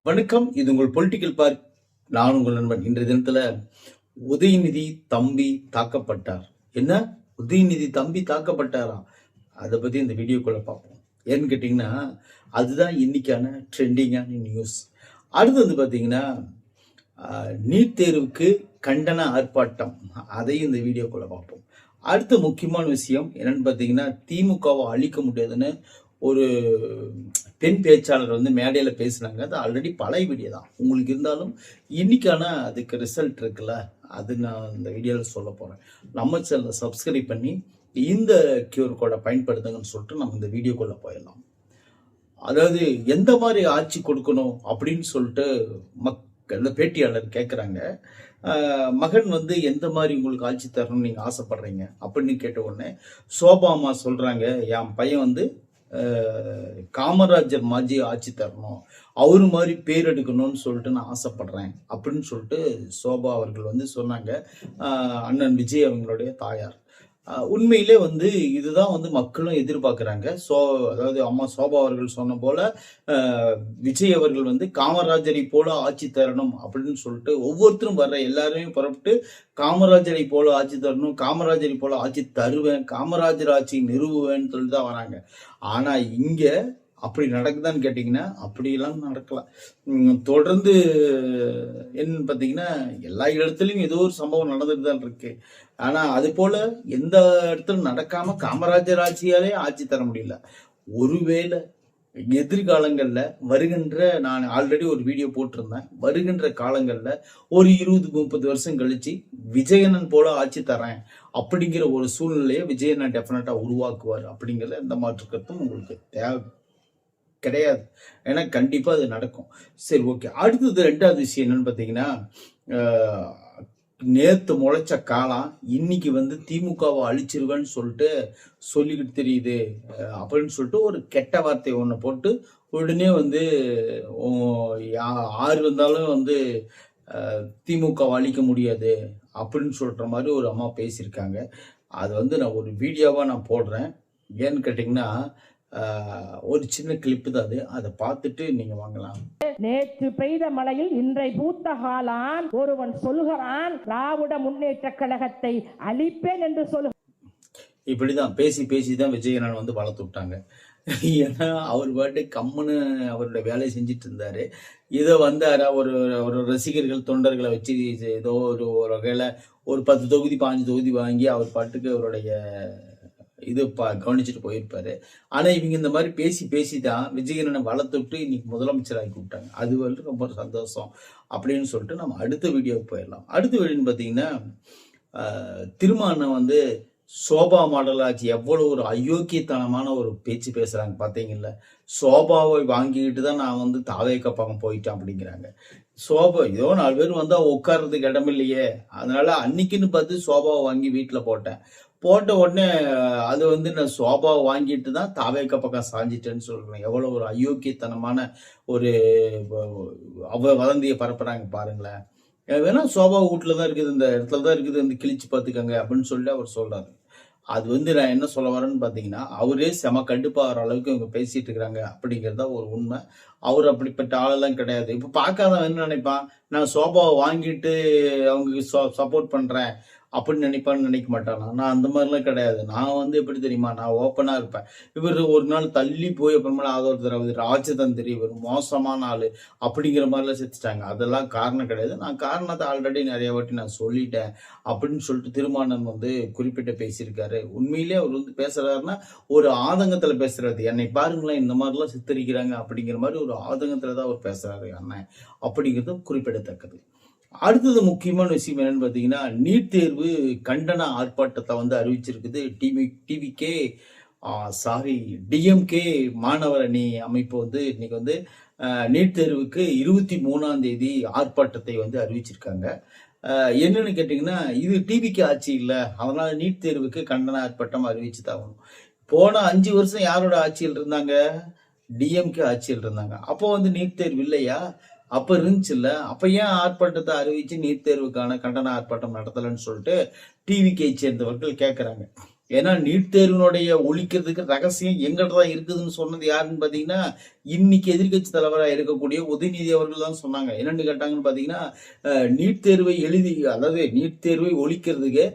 வணக்கம். இது உங்கள் பொலிட்டிக்கல் பார்க். நான் உங்கள் நண்பன். இன்றைய தினத்துல உதயநிதி தம்பி தாக்கப்பட்டார். என்ன, உதயநிதி தம்பி தாக்கப்பட்டாரா? அதை பத்தி இந்த வீடியோக்குள்ள பார்ப்போம். ஏன்னு கேட்டீங்கன்னா, அதுதான் இன்னைக்கான ட்ரெண்டிங்கான நியூஸ். அடுத்து வந்து பாத்தீங்கன்னா, நீட் தேர்வுக்கு கண்டன ஆர்ப்பாட்டம், அதையும் இந்த வீடியோக்குள்ள பார்ப்போம். அடுத்த முக்கியமான விஷயம் என்னன்னு பாத்தீங்கன்னா, திமுகவை அழிக்க முடியாதுன்னு ஒரு பெண் பேச்சாளர் வந்து மேடையில பேசினாங்க. அது ஆல்ரெடி பழைய வீடியோ தான், உங்களுக்கு இருந்தாலும் இன்னைக்கான அதுக்கு ரிசல்ட் இருக்குல்ல, அது நான் இந்த வீடியோவில் சொல்ல போறேன். நம்ம சேனலை சப்ஸ்கிரைப் பண்ணி இந்த கியூஆர் கோடை பயன்படுத்துங்கன்னு சொல்லிட்டு நம்ம இந்த வீடியோக்குள்ள போயிடலாம். அதாவது எந்த மாதிரி ஆட்சி கொடுக்கணும் அப்படின்னு சொல்லிட்டு மக்கள் பேட்டியாளர் கேட்குறாங்க. மகன் வந்து எந்த மாதிரி உங்களுக்கு ஆட்சி தரணும்னு நீங்க ஆசைப்படுறீங்க அப்படின்னு கேட்ட உடனே சோபாமா சொல்றாங்க, என் பையன் வந்து காமராஜர் மாதிரி ஆட்சி தரணும், அவரு மாதிரி பேர் எடுக்கணும்னு சொல்லிட்டு நான் ஆசைப்படுறேன் அப்படின்னு சொல்லிட்டு சோபா அவர்கள் வந்து சொன்னாங்க. அண்ணன் விஜய் அவங்களுடைய தாயார். உண்மையிலே வந்து இதுதான் வந்து மக்களும் எதிர்பார்க்கிறாங்க. அதாவது அம்மா சோபா அவர்கள் சொன்ன போல விஜய் அவர்கள் வந்து காமராஜரை போல ஆட்சி தரணும் அப்படின்னு சொல்லிட்டு ஒவ்வொருத்தரும் வர்ற எல்லாருமே புறப்பட்டு காமராஜரை போல ஆட்சி தரணும், காமராஜரை போல ஆட்சி தருவேன், காமராஜர் ஆட்சி நிறுவுவேன்னு சொல்லிட்டு தான் வராங்க. ஆனா இங்க அப்படி நடக்குதான்னு கேட்டீங்கன்னா அப்படியெல்லாம் நடக்கலாம். தொடர்ந்து என்னன்னு பார்த்தீங்கன்னா, எல்லா இடத்துலையும் ஏதோ ஒரு சம்பவம் நடந்துட்டு தான் இருக்கு. ஆனா அது போல எந்த இடத்துல நடக்காம காமராஜர் ஆட்சியாலே ஆட்சி தர முடியல. ஒருவேளை எதிர்காலங்கள்ல வருகின்ற, நான் ஆல்ரெடி ஒரு வீடியோ போட்டிருந்தேன், வருகின்ற காலங்கள்ல ஒரு 20-30 வருஷம் கழிச்சு விஜயனன் போல ஆட்சி தரேன் அப்படிங்கிற ஒரு சூழ்நிலையை விஜயனன் டெஃபினட்டா உருவாக்குவார் அப்படிங்கிற எந்த மாற்று கருத்தும் உங்களுக்கு தேவை கிடையாது. ஏன்னா கண்டிப்பா அது நடக்கும். சரி, ஓகே. அடுத்தது ரெண்டாவது விஷயம் என்னன்னு பாத்தீங்கன்னா, நேத்து முளைச்ச காலம் இன்னைக்கு வந்து திமுகவை அழிச்சிருவேன்னு சொல்லிட்டு சொல்லிக்கிட்டு தெரியுது அப்படின்னு சொல்லிட்டு ஒரு கெட்ட வார்த்தை ஒன்று போட்டு உடனே வந்து யார் வந்தாலும் வந்து திமுகவை அழிக்க முடியாது அப்படின்னு சொல்ற மாதிரி ஒரு அம்மா பேசியிருக்காங்க. அது வந்து நான் ஒரு வீடியோவா நான் போடுறேன். ஏன்னு கேட்டீங்கன்னா, ஒரு சின்ன கிளிப்பு தான் அது, அதை பார்த்துட்டு நீங்க வாங்கலாம். நேற்று பெய்த மழையில் இன்றை பூத்த காலான் ஒருவன் சொல்கிறான், திராவிட முன்னேற்ற கழகத்தை அழிப்பேன் என்று சொல்ல. இப்படிதான் பேசிதான் விஜயனன் வந்து வளர்த்து விட்டாங்க. ஏன்னா அவர் பாட்டு கம்முன்னு அவருடைய வேலையை செஞ்சுட்டு இருந்தாரு. இதை வந்து ஒரு ரசிகர்கள் தொண்டர்களை வச்சு ஏதோ ஒரு வகையில ஒரு 10 தொகுதி 5 தொகுதி வாங்கி அவர் பாட்டுக்கு அவருடைய இது கவனிச்சுட்டு போயிருப்பாரு. ஆனா இவங்க இந்த மாதிரி பேசிதான் விஜயனனை வளர்த்துட்டு இன்னைக்கு முதலமைச்சராக்கி விட்டாங்க. அது வந்து ரொம்ப சந்தோஷம் அப்படின்னு சொல்லிட்டு நம்ம அடுத்த வீடியோவுக்கு போயிடலாம். அடுத்த வீடியோன்னு பார்த்தீங்கன்னா, திருமாவளவன் வந்து சோபா மாடல் ஆட்சி எவ்வளவு ஒரு அயோக்கியத்தனமான ஒரு பேச்சு பேசுறாங்க பாத்தீங்கல்ல. சோபாவை வாங்கிக்கிட்டு தான் நான் வந்து தாவேக்க பக்கம் போயிட்டேன் அப்படிங்கிறாங்க. சோபா ஏதோ 4 பேர் வந்தா உட்கார்றதுக்கு இடம் இல்லையே, அதனால அன்னைக்குன்னு பார்த்து சோபாவை வாங்கி வீட்டுல போட்ட உடனே அது வந்து நான் சோபாவை வாங்கிட்டு தான் தாவேக்க பக்கம் சாஞ்சிட்டேன்னு சொல்றேன். எவ்வளவு ஒரு அயோக்கியத்தனமான ஒரு வதந்தியை பரப்புறாங்க பாருங்களேன். வேணா சோபா வீட்டுலதான் இருக்குது, இந்த இடத்துலதான் இருக்குது, இந்த கிழிச்சு பார்த்துக்கங்க அப்படின்னு சொல்லி அவர் சொல்றாரு. அது வந்து நான் என்ன சொல்ல வரேன்னு பாத்தீங்கன்னா, அவரே செம கடுப்பாகிற அளவுக்கு இவங்க பேசிட்டு இருக்கிறாங்க அப்படிங்கிறதா ஒரு உண்மை. அவர் அப்படிப்பட்ட ஆளெல்லாம் கிடையாது. இப்ப பார்க்காதவன் என்ன நினைப்பான், நான் சோபாவை வாங்கிட்டு அவங்க சப்போர்ட் பண்றேன் அப்படின்னு நினைக்க மாட்டானா? நான் அந்த மாதிரிலாம் கிடையாது. நான் வந்து எப்படி தெரியுமா, நான் ஓப்பனா இருப்பேன். இவர் ஒரு நாள் தள்ளி போய் அப்புறமேல ஆதரவு ராஜதந்திரி, இவர் மோசமான ஆளு அப்படிங்கிற மாதிரிலாம் செத்துட்டாங்க. அதெல்லாம் காரணம் கிடையாது. நான் காரணத்தை ஆல்ரெடி நிறைய வாட்டி நான் சொல்லிட்டேன் அப்படின்னு சொல்லிட்டு திருமாவளவன் வந்து குறிப்பிட்டு பேசியிருக்காரு. உண்மையிலே அவர் வந்து பேசுறாருன்னா ஒரு ஆதங்கத்துல பேசுறாரு. என்னை பாருங்களேன், இந்த மாதிரிலாம் சித்தரிக்கிறாங்க அப்படிங்கிற மாதிரி ஒரு ஆதங்கத்துல அவர் பேசுறாரு அண்ணன் அப்படிங்கிறது குறிப்பிடத்தக்கது. அடுத்தது முக்கியமான விஷயம் என்னன்னு பாத்தீங்கன்னா, நீட் தேர்வு கண்டன ஆர்ப்பாட்டத்தை வந்து அறிவிச்சிருக்குது டிவிகே டிஎம்கே மாணவர் அணி அமைப்பு வந்து இன்னைக்கு வந்து நீட் தேர்வுக்கு 23ஆம் தேதி ஆர்ப்பாட்டத்தை வந்து அறிவிச்சிருக்காங்க. என்னன்னு கேட்டீங்கன்னா, இது டிவிகே ஆட்சி இல்லை, அதனால நீட் தேர்வுக்கு கண்டன ஆர்ப்பாட்டம் அறிவிச்சு தான் ஆகணும். போன 5 வருஷம் யாரோட ஆட்சியில் இருந்தாங்க? டிஎம்கே ஆட்சியில் இருந்தாங்க. அப்போ வந்து நீட் தேர்வு இல்லையா? அப்ப இருந்துச்சு இல்ல, அப்ப ஏன் ஆர்ப்பாட்டத்தை அறிவிச்சு நீட் தேர்வுக்கான கண்டன ஆர்ப்பாட்டம் நடத்தலன்னு சொல்லிட்டு டிவிகே சேர்ந்தவர்கள் கேட்கிறாங்க. ஏன்னா நீட் தேர்வினுடைய ஒழிக்கிறதுக்கு ரகசியம் எங்கிட்ட தான் இருக்குதுன்னு சொன்னது யாருன்னு பாத்தீங்கன்னா இன்னைக்கு எதிர்கட்சி தலைவராக இருக்கக்கூடிய உதயநிதி அவர்கள் தான் சொன்னாங்க. என்னன்னு கேட்டாங்கன்னு பாத்தீங்கன்னா நீட் தேர்வை அதாவது நீட் தேர்வை ஒழிக்கிறதுக்கு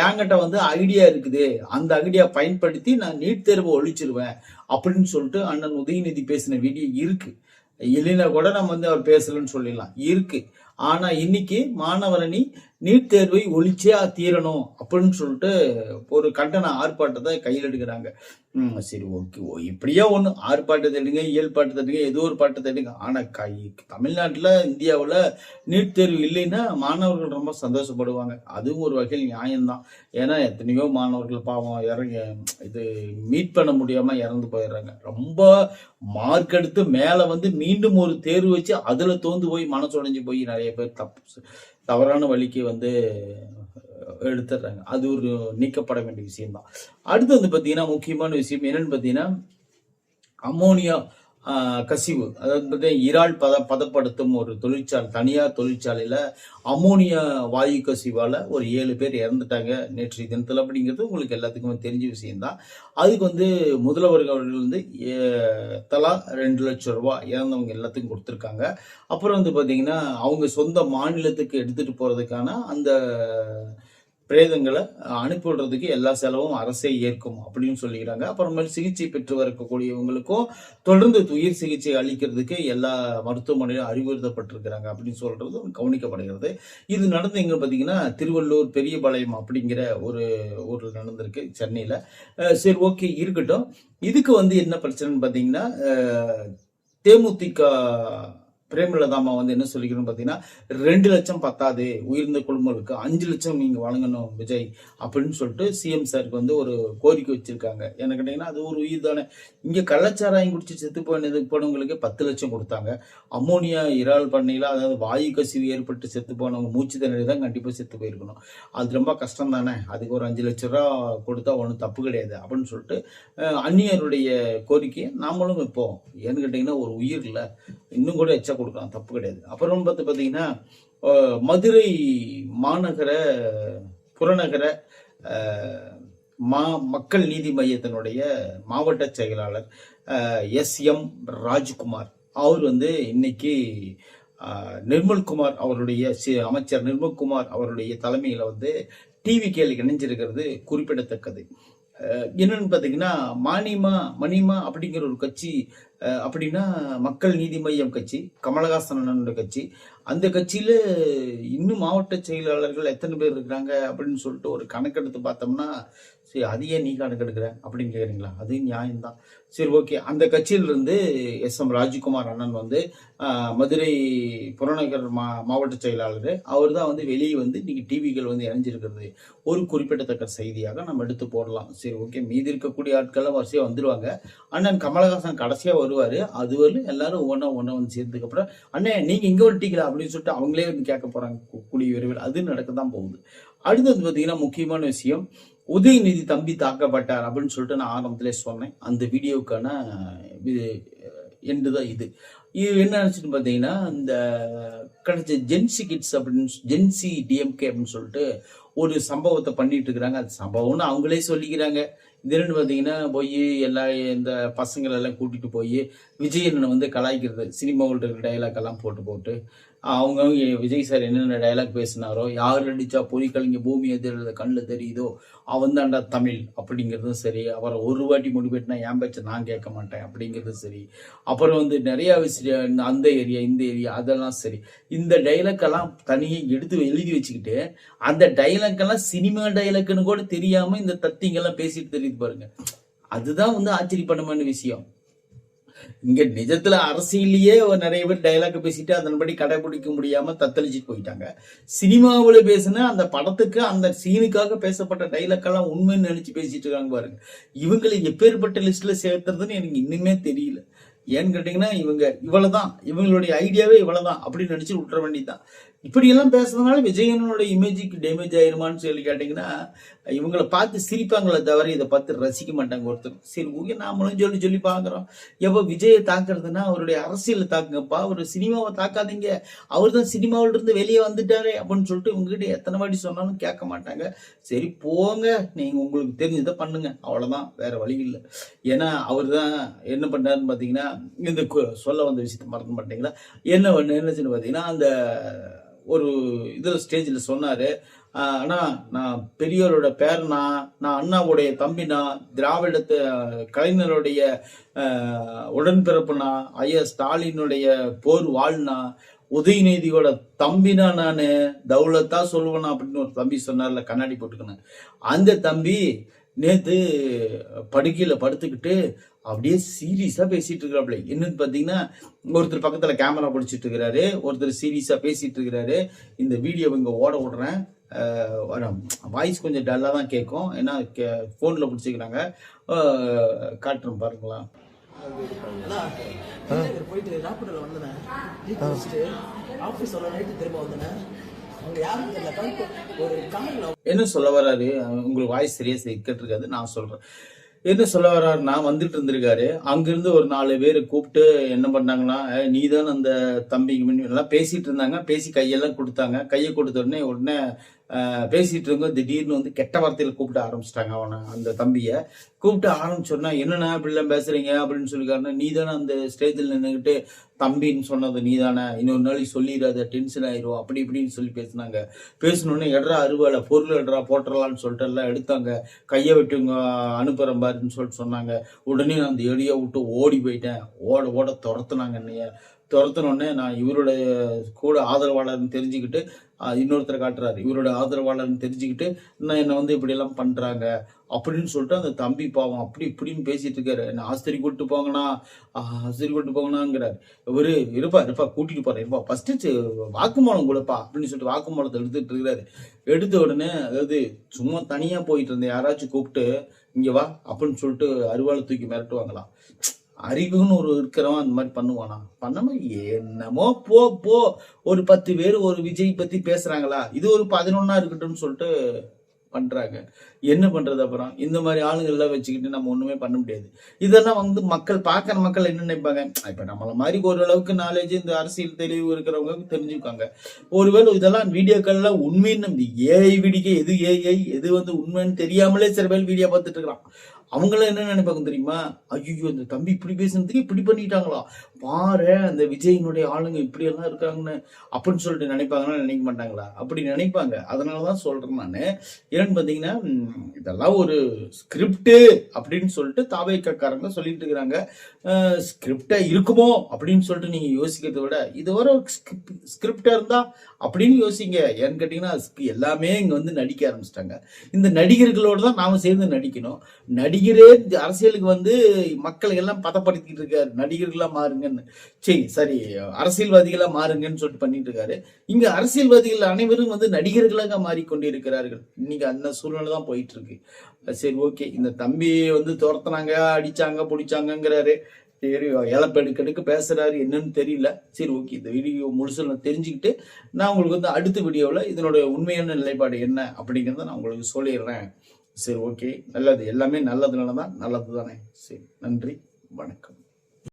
என்கிட்ட வந்து ஐடியா இருக்குது, அந்த ஐடியா பயன்படுத்தி நான் நீட் தேர்வை ஒழிச்சிருவேன் அப்படின்னு சொல்லிட்டு அண்ணன் உதயநிதி பேசின வீடியோ இருக்கு. இல்லைன்னா கூட நம்ம வந்து அவர் பேசலன்னு சொல்லிடலாம், இருக்கு. ஆனா இன்னைக்கு மாணவரணி நீட் தேர்வை ஒழிச்சே தீரணும் அப்படின்னு சொல்லிட்டு ஒரு கண்டன ஆர்ப்பாட்டத்தை கையில் எடுக்கிறாங்க. சரி, ஓகே, இப்படியே ஒண்ணு ஆர்ப்பாட்டத்தை எடுங்க, இயல் பாட்டத்தை எடுங்க, ஏதோ ஒரு பாட்டத்தை எடுங்க. ஆனா தமிழ்நாட்டுல இந்தியாவுல நீட் தேர்வு இல்லைன்னா மாணவர்கள் ரொம்ப சந்தோஷப்படுவாங்க. அதுவும் ஒரு வகையில் நியாயம்தான். ஏன்னா எத்தனையோ மாணவர்கள் பாவம் இது மீட் பண்ண முடியாம இறந்து போயிடுறாங்க. ரொம்ப மார்க் எடுத்து மேல வந்து மீண்டும் ஒரு தேர்வு வச்சு அதுல தோந்து போய் மனசுடைஞ்சு போய் நிறைய பேர் தவறான வழிக்கு வந்து எடுத்துடுறாங்க. அது ஒரு நீக்கப்பட வேண்டிய விஷயம் தான். அடுத்து வந்து பாத்தீங்கன்னா முக்கியமான விஷயம் என்னன்னு பாத்தீங்கன்னா அமோனியா கசிவு, அதாவது இறால் பதப்படுத்தும் ஒரு தனியார் தொழிற்சாலையில அமோனியா வாயு கசிவால ஒரு 7 பேர் இறந்துட்டாங்க நேற்றைய தினத்துல. அப்படிங்கிறது உங்களுக்கு எல்லாத்துக்குமே தெரிஞ்ச விஷயம்தான். அதுக்கு வந்து முதல்வர்கள் அவர்கள் வந்து தலா 2 லட்சம் ரூபாய் இறந்தவங்க எல்லாத்துக்கும் கொடுத்துருக்காங்க. அப்புறம் வந்து பாத்தீங்கன்னா அவங்க சொந்த மாநிலத்துக்கு எடுத்துட்டு போறதுக்கான அந்த பிரேதங்களை அனுப்பிவிடுறதுக்கு எல்லா செலவும் அரசே ஏற்கும் அப்படின்னு சொல்லிக்கிறாங்க. அப்புறமேல் சிகிச்சை பெற்று வரக்கூடியவங்களுக்கும் தொடர்ந்து உயிர் சிகிச்சை அளிக்கிறதுக்கு எல்லா மருத்துவமனையிலும் அறிவுறுத்தப்பட்டிருக்கிறாங்க அப்படின்னு சொல்றது கவனிக்கப்படுகிறது. இது நடந்து எங்க பாத்தீங்கன்னா திருவள்ளூர் பெரியபாளையம் அப்படிங்கிற ஒரு ஊர்ல நடந்திருக்கு, சென்னையில. சரி, ஓகே, இருக்கட்டும். இதுக்கு வந்து என்ன பிரச்சனைன்னு பாத்தீங்கன்னா தேமுதிக பிரேமலதாமா வந்து என்ன சொல்லிக்கணும் பாத்தீங்கன்னா 2 லட்சம் பத்தாது, உயர்ந்த குடும்பங்களுக்கு 5 லட்சம் நீங்க வழங்கணும் விஜய் அப்படின்னு சொல்லிட்டு சிஎம் சாருக்கு வந்து ஒரு கோரிக்கை வச்சிருக்காங்க. என்ன கேட்டீங்கன்னா அது ஒரு உயிர் தானே. இங்க கள்ளச்சாராயம் குடிச்சு செத்து போனவங்களுக்கு 10 லட்சம் கொடுத்தாங்க. அமோனியா இறால் பண்ணையில அதாவது வாயு கசிவு ஏற்பட்டு செத்து போனவங்க மூச்சு திணறி தான் கண்டிப்பா செத்து போயிருக்கணும். அது ரொம்ப கஷ்டம் தானே. அதுக்கு ஒரு 5 லட்சம் ரூபா கொடுத்தா ஒன்றும் தப்பு கிடையாது அப்படின்னு சொல்லிட்டு அந்நியருடைய கோரிக்கையை நாமளும் வைப்போம். ஏன்னு கேட்டீங்கன்னா ஒரு உயிர் இல்ல, இன்னும் கூட எச்சா கொடுக்கலாம், தப்பு கிடையாது. அப்புறம் பாத்தீங்கன்னா மதுரை மாநகர புறநகர மக்கள் நீதி மையத்தினுடைய மாவட்ட செயலாளர் SM ராஜ்குமார் அவர் வந்து இன்னைக்கு நிர்மல்குமார் அவருடைய அமைச்சர் நிர்மல்குமார் அவருடைய தலைமையில வந்து டிவிகேல இணைஞ்சிருக்கிறது குறிப்பிடத்தக்கது. என்னன்னு பாத்தீங்கன்னா மணிமா அப்படிங்கிற ஒரு கட்சி, அப்படின்னா மக்கள் நீதி மையம் கட்சி, கமலஹாசன் கட்சி. அந்த கட்சியில இன்னும் மாவட்ட செயலாளர்கள் எத்தனை பேர் இருக்கிறாங்க அப்படின்னு சொல்லிட்டு ஒரு கணக்கெடுத்து பார்த்தோம்னா, சரி அது ஏன் நீ கணக்கெடுக்கிற அப்படின்னு கேக்குறீங்களா, அது நியாயம்தான். சரி, ஓகே. அந்த கட்சியிலிருந்து SM ராஜ்குமார் அண்ணன் வந்து மதுரை புறநகர் மாவட்ட செயலாளர், அவர் தான் வந்து வெளியே வந்து இன்னைக்கு டிவிகள் வந்து இணைஞ்சிருக்கிறது ஒரு குறிப்பிடத்தக்க செய்தியாக நம்ம எடுத்து போடலாம். சரி, ஓகே. மீதி இருக்கக்கூடிய ஆட்கள்லாம் வரிசையா வந்துருவாங்க. அண்ணன் கமலஹாசன் கடைசியா வருவாரு. அது வரலும் எல்லாரும் ஒவ்வொன்னா வந்து சேர்ந்ததுக்கு அப்புறம் அண்ணே நீங்க இங்க வந்துட்டீங்களா அப்படின்னு சொல்லிட்டு அவங்களே வந்து கேட்க போறாங்க கூடிய விரைவில். அது நடக்கத்தான் போகுது. அடுத்தது பாத்தீங்கன்னா முக்கியமான விஷயம், உதயநிதி தம்பி தாக்கப்பட்டார் அப்படின்னு சொல்லிட்டு நான் ஆரம்பத்திலே சொன்னேன். அந்த வீடியோவுக்கான எண்டு தான் இது. என்ன நினைச்சுட்டு பாத்தீங்கன்னா இந்த கிடைச்ச ஜென்சி கிட்ஸ் அப்படின்னு ஜென்சி DMK அப்படின்னு சொல்லிட்டு ஒரு சம்பவத்தை பண்ணிட்டு இருக்கிறாங்க. அது சம்பவம்னு அவங்களே சொல்லிக்கிறாங்க. இது பாத்தீங்கன்னா போய் இந்த பசங்களை எல்லாம் கூட்டிட்டு போய் விஜயனை வந்து கலாய்க்கிறது, சினிமாவில் இருக்கிற டைலாக் எல்லாம் போட்டு அவங்க விஜய் சார் என்னென்ன டைலாக் பேசினாரோ, யார் அடிச்சா பொறிக்கலைங்க பூமி எதிர்த கண்ணில் தெரியுதோ அவன் தாண்டா தமிழ் அப்படிங்கிறதும் சரி, அவரை ஒரு வாட்டி முடிவெட்டினா என் பேச்ச நான் கேட்க மாட்டேன் அப்படிங்கிறதும் சரி, அப்புறம் வந்து நிறைய விஷயம் அந்த ஏரியா இந்த ஏரியா அதெல்லாம் சரி, இந்த டைலாக் எல்லாம் தனியே எடுத்து எழுதி வச்சுக்கிட்டு அந்த டைலாக் எல்லாம் சினிமா டைலாக்னு கூட தெரியாம இந்த தத்திங்கெல்லாம் பேசிட்டு தெரியுது பாருங்க. அதுதான் வந்து ஆச்சரியப்படமான விஷயம். இங்க நிஜத்துல அரசியலையே நிறைய பேர் டைலாக் பேசிட்டு அதன்படி கடைபிடிக்க முடியாம தத்தளிச்சுட்டு போயிட்டாங்க. சினிமாவில் பேசின அந்த படத்துக்கு அந்த சீனுக்காக பேசப்பட்ட டைலாக் எல்லாம் உண்மைன்னு நினைச்சு பேசிட்டு இருக்காங்க பாருங்க. இவங்களை எப்பேற்பட்ட லிஸ்ட்ல சேர்த்துறதுன்னு எனக்கு இன்னுமே தெரியல. ஏன்னு கேட்டீங்கன்னா இவ்வளவுதான், இவங்களுடைய ஐடியாவே இவ்வளவுதான் அப்படின்னு நினைச்சு விட்டுற வேண்டியதுதான். இப்படி எல்லாம் பேசுறதுனால விஜயனோட இமேஜுக்கு டேமேஜ் ஆயிருமான்னு சொல்லி கேட்டீங்கன்னா இவங்களை பார்த்து சிரிப்பாங்களே தவிர இதை பார்த்து ரசிக்க மாட்டாங்க ஒருத்தர். சரி ஓகே, நாமளும் சொல்லி சொல்லி பார்க்குறோம். எப்போ விஜயை தாக்குறதுன்னா அவருடைய அரசியலை தாக்குங்கப்பா, ஒரு சினிமாவை தாக்காதீங்க, அவர் தான் சினிமாவில இருந்து வெளியே வந்துட்டாரே அப்படின்னு சொல்லிட்டு இவங்ககிட்ட எத்தனை வாட்டி சொன்னாலும் கேட்க மாட்டாங்க. சரி போங்க, நீங்க உங்களுக்கு தெரிஞ்சதை பண்ணுங்க, அவ்வளவுதான், வேற வழி இல்லை. ஏன்னா அவர் தான் என்ன பண்ணாருன்னு பார்த்தீங்கன்னா, இந்த சொல்ல வந்த விஷயத்த மறந்து மாட்டீங்களா, என்னச்சுன்னு பார்த்தீங்கன்னா, அந்த ஒரு இதில் ஸ்டேஜில் சொன்னாரு, ஆனா நான் பெரியோரோட பேரனா, நான் அண்ணாவுடைய தம்பினா, திராவிடத்தை கலைஞருடைய உடன்பிறப்புனா, ஐயா ஸ்டாலினுடைய போர் வாழ்னா, உதயநிதியோட தம்பினா, நானு தௌலத்தா சொல்லுவேனா அப்படின்னு ஒரு தம்பி சொன்னார்ல, கண்ணாடி போட்டுக்கணும். அந்த தம்பி நேத்து படுக்கையில படுத்துக்கிட்டு அப்படியே சீரியஸா பேசிட்டு இருக்கிறாப்ல. என்னன்னு பாத்தீங்கன்னா, ஒருத்தர் பக்கத்துல கேமரா பிடிச்சிட்டு இருக்கிறாரு, ஒருத்தர் சீரியஸா பேசிட்டு இருக்கிறாரு. இந்த வீடியோ இங்க ஓட விடுறேன். வாய்ஸ் கொஞ்சம் டல்லா தான் கேட்கும், ஏன்னா போன்ல பிடிச்சிக்கிறாங்க. காட்டுறோம் பாருங்களா. போயிட்டு ராப்பிடல வந்தேன், ஆபீஸ் நைட்டு திரும்ப வந்தேன். என்ன சொல்ல வர்றாரு, உங்களுக்கு வாய்ஸ் சரியா கேட்டிருக்காது, நான் சொல்றேன். என்ன சொல்ல வர்றாருன்னா, வந்துட்டு இருந்திருக்காரு, அங்கிருந்து ஒரு 4 பேரை கூப்பிட்டு என்ன பண்ணாங்கன்னா, நீ தான் அந்த தம்பிக்கு எல்லாம் பேசிட்டு இருந்தாங்க. பேசி கையெல்லாம் கொடுத்தாங்க. கையை கொடுத்த உடனே பேசிட்டு இருக்க திடீர்னு வந்து கெட்ட வார்த்தையில கூப்பிட ஆரம்பிச்சிட்டாங்க அவனை, அந்த தம்பியை கூப்பிட்டு ஆரம்பிச்சோன்னா, என்னன்னா இப்படிலாம் பேசுறீங்க அப்படின்னு சொல்லிக்காருன்னா, நீ தானே அந்த ஸ்டேஜில் நின்றுக்கிட்டு தம்பின்னு சொன்னது நீ தானே, இன்னொரு நாளைக்கு சொல்லிடாத, டென்ஷன் ஆயிரும், அப்படி இப்படின்னு சொல்லி பேசினாங்க. பேசினோடனே எட்ரா அருவாலை பொருள் எட்ரா போட்டுடலான்னு சொல்லிட்டு எல்லாம் எடுத்தாங்க. கையை விட்டுங்க அனுப்புறேன் பாருன்னு சொல்லிட்டு சொன்னாங்க. உடனே நான் அந்த எடியை விட்டு ஓடி போயிட்டேன். ஓட துரத்துனாங்க என்னைய. துரத்தினோடனே நான் இவருடைய கூட ஆதரவாளர்னு தெரிஞ்சுக்கிட்டு, இன்னொருத்தரை காட்டுறாரு, இவரோட ஆதரவாளர்னு தெரிஞ்சுக்கிட்டு நான் என்னை வந்து இப்படி எல்லாம் பண்றாங்க அப்படின்னு சொல்லிட்டு அந்த தம்பி பாவம் அப்படி இப்படின்னு பேசிட்டு இருக்காரு. என்ன ஆஸ்திரி கூட்டு போங்கண்ணாங்கிறாரு. இவரு இருப்பா கூட்டிட்டு போறேன், இருப்பா ஃபர்ஸ்ட் வாக்குமூலம் கொடுப்பா அப்படின்னு சொல்லிட்டு வாக்குமூலத்தை எடுத்துட்டு இருக்கிறாரு. எடுத்த உடனே, அதாவது சும்மா தனியா போயிட்டு இருந்த யாராச்சும் கூப்பிட்டு இங்க வா அப்படின்னு சொல்லிட்டு அருவாளை தூக்கி மிரட்டுவாங்களாம். அறிவுன்னு ஒரு இருக்கிறவன் அந்த மாதிரி பண்ணுவானா? பண்ணாம என்னமோ போ ஒரு 10 பேர் ஒரு விஜய் பத்தி பேசுறாங்களா, இது ஒரு 11 இருக்கட்டும்னு சொல்லிட்டு பண்றாங்க. என்ன பண்றது? அப்புறம் இந்த மாதிரி ஆளுங்க எல்லாம் வச்சுக்கிட்டு நம்ம ஒண்ணுமே பண்ண முடியாது. இதெல்லாம் வந்து பார்க்கிற மக்கள் என்ன நினைப்பாங்க, இப்ப நம்மள மாதிரி ஓரளவுக்கு நாலேஜ், இந்த அரசியல் தெளிவு இருக்கிறவங்க தெரிஞ்சுக்காங்க. ஒருவேளை இதெல்லாம் வீடியோக்கள்லாம் உண்மைன்னு ஏஐ வீடியோ, எது ஏஐ எது வந்து உண்மைன்னு தெரியாமலே சில பேர் வீடியோ பார்த்துட்டு இருக்கிறான். அவங்கள என்ன நினைப்பாங்க தெரியுமா, ஐயோ இந்த தம்பி இப்படி பேசுனதுக்கு இப்படி பண்ணிட்டாங்களா, பாரு அந்த விஜயினுடைய ஆளுங்க இப்படி எல்லாம் இருக்காங்கன்னு அப்படின்னு சொல்லிட்டு நினைப்பாங்கன்னா நினைக்க மாட்டாங்களா? அப்படி நினைப்பாங்க. அதனாலதான் சொல்றேன் நானு. ஏன்னு பாத்தீங்கன்னா, இதெல்லாம் ஒரு ஸ்கிரிப்ட் அப்படின்னு சொல்லிட்டு தாவேக்காரங்க சொல்லிட்டு இருக்கிறாங்க. ஸ்கிரிப்டா இருக்குமோ அப்படின்னு சொல்லிட்டு நீங்க யோசிக்கிறத விட, இது வர ஸ்கிரிப்டா இருந்தா அப்படின்னு யோசிங்க. ஏன்னு கேட்டீங்கன்னா, எல்லாமே இங்க வந்து நடிக்க ஆரம்பிச்சிட்டாங்க. இந்த நடிகர்களோட தான் நாம சேர்ந்து நடிக்கணும். நடிகரே அரசியலுக்கு வந்து மக்களை எல்லாம் பதப்படுத்திட்டு இருக்காரு, நடிகர்களா மாறுங்கன்னு. சரி அரசியல்வாதிகளா மாறுங்கன்னு சொல்லிட்டு பண்ணிட்டு இருக்காரு. இங்க அரசியல்வாதிகள் அனைவரும் வந்து நடிகர்களாக மாறிக்கொண்டிருக்கிறார்கள். இன்னைக்கு அந்த சூழ்நிலை தான் போயிட்டு இருக்கு. சரி ஓகே, இந்த தம்பி வந்து துரத்துனாங்க, அடிச்சாங்க, பிடிச்சாங்கிறாரு. சரி இழப்பெடுக்கெடுக்க பேசுறாரு, என்னன்னு தெரியல. சரி ஓகே, இந்த வீடியோ முழுசு நான் தெரிஞ்சுக்கிட்டு நான் உங்களுக்கு வந்து அடுத்த வீடியோவில் இதனுடைய உண்மையான நிலைப்பாடு என்ன அப்படிங்கிறத நான் உங்களுக்கு சொல்லிடுறேன். சரி ஓகே, நல்லது, எல்லாமே நல்லதுனால தான் நல்லது தானே. சரி, நன்றி, வணக்கம்.